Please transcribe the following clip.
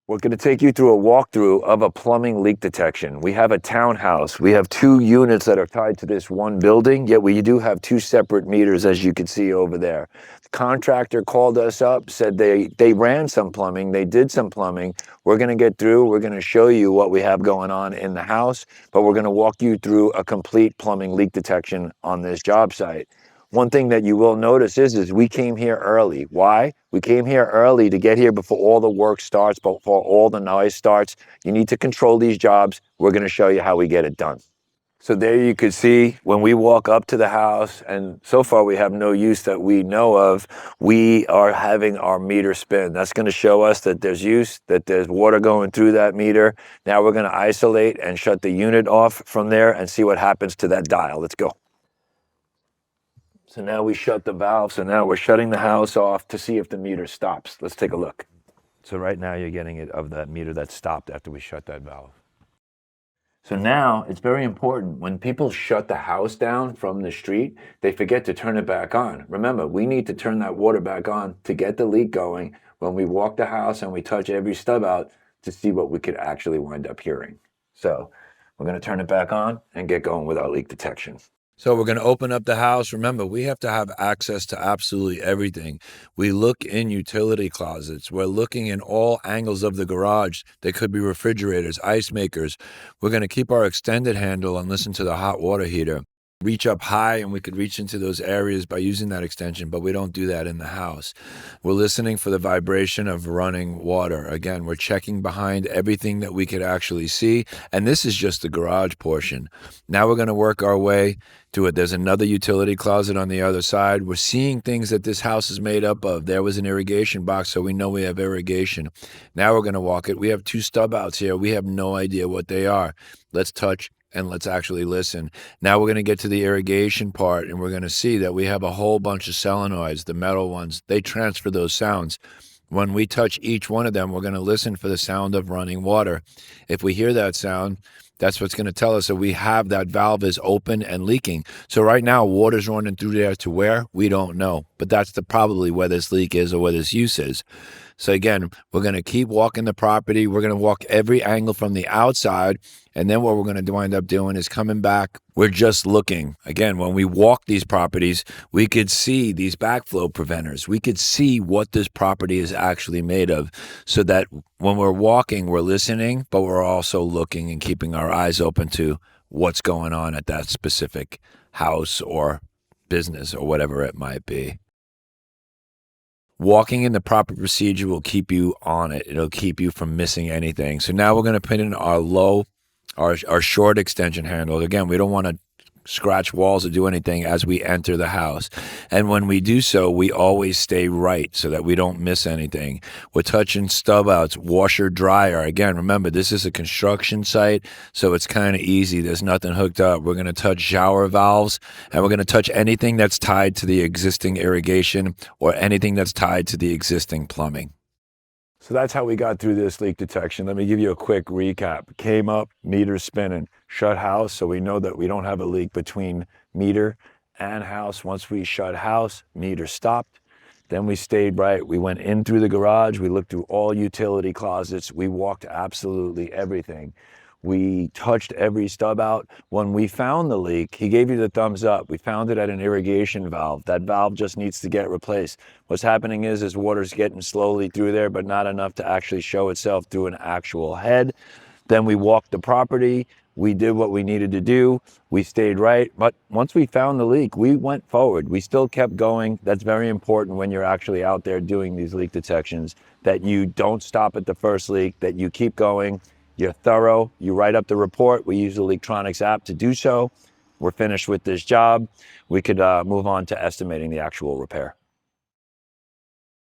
We're going to take you through a walkthrough of a plumbing leak detection. We have a townhouse. We have 2 units that are tied to this one building, yet we do have 2 separate meters, as you can see over there. The contractor called us up, said they ran some plumbing, they did some plumbing. We're going to get through, we're going to show you what we have going on in the house, but we're going to walk you through a complete plumbing leak detection on this job site. One thing that you will notice is we came here early. Why? We came here early to get here before all the work starts, before all the noise starts. You need to control these jobs. We're going to show you how we get it done. So there you could see when we walk up to the house, and so far we have no use that we know of, we are having our meter spin. That's going to show us that there's use, that there's water going through that meter. Now we're going to isolate and shut the unit off from there and see what happens to that dial. Let's go. So now we shut the valve. So now we're shutting the house off to see if the meter stops. Let's take a look. So right now you're getting it of that meter that stopped after we shut that valve. So now it's very important when people shut the house down from the street, they forget to turn it back on. Remember, we need to turn that water back on to get the leak going when we walk the house and we touch every stub out to see what we could actually wind up hearing. So we're going to turn it back on and get going with our leak detection. So we're going to open up the house. Remember, we have to have access to absolutely everything. We look in utility closets. We're looking in all angles of the garage. There could be refrigerators, ice makers. We're going to keep our extended handle and listen to the hot water heater. Reach up high, and we could reach into those areas by using that extension, but we don't do that in the house. We're listening for the vibration of running water. Again, we're checking behind everything that we could actually see, and this is just the garage portion. Now we're going to work our way to it. There's another utility closet on the other side. We're seeing things that this house is made up of. There was an irrigation box, so we know we have irrigation. Now we're going to walk it. We have 2 stub outs here. We have no idea what they are. Let's touch and let's actually listen. Now we're going to get to the irrigation part, and we're going to see that we have a whole bunch of solenoids, the metal ones. They transfer those sounds. When we touch each one of them, we're going to listen for the sound of running water. If we hear that sound, that's what's going to tell us that we have that valve is open and leaking. So right now, water's running through there to where? We don't know. But that's probably where this leak is or where this use is. So again, we're going to keep walking the property. We're going to walk every angle from the outside. And then what we're going to wind up doing is coming back. We're just looking. Again, when we walk these properties, we could see these backflow preventers. We could see what this property is actually made of, so that when we're walking, we're listening, but we're also looking and keeping our eyes open to what's going on at that specific house or business or whatever it might be. Walking in the proper procedure will keep you on it. It'll keep you from missing anything. So now we're going to put in our short extension handle. Again, we don't want to scratch walls or do anything as we enter the house. And when we do so, we always stay right so that we don't miss anything. We're touching stub outs, washer, dryer. Again, remember, this is a construction site, so it's kind of easy. There's nothing hooked up. We're going to touch shower valves, and we're going to touch anything that's tied to the existing irrigation or anything that's tied to the existing plumbing. So that's how we got through this leak detection. Let me give you a quick recap. Came up, meter spinning, shut house, so we know that we don't have a leak between meter and house. Once we shut house, meter stopped. Then we stayed right. We went in through the garage. We looked through all utility closets. We walked absolutely everything. We touched every stub out. When we found the leak, he gave you the thumbs up. We found it at an irrigation valve. That valve just needs to get replaced. What's happening is water's getting slowly through there, but not enough to actually show itself through an actual head. Then we walked the property. We did what we needed to do. We stayed right. But once we found the leak, we went forward. We still kept going. That's very important when you're actually out there doing these leak detections, that you don't stop at the first leak, that you keep going. You're thorough. You write up the report. We use the LeakTronics app to do so. We're finished with this job. We could move on to estimating the actual repair.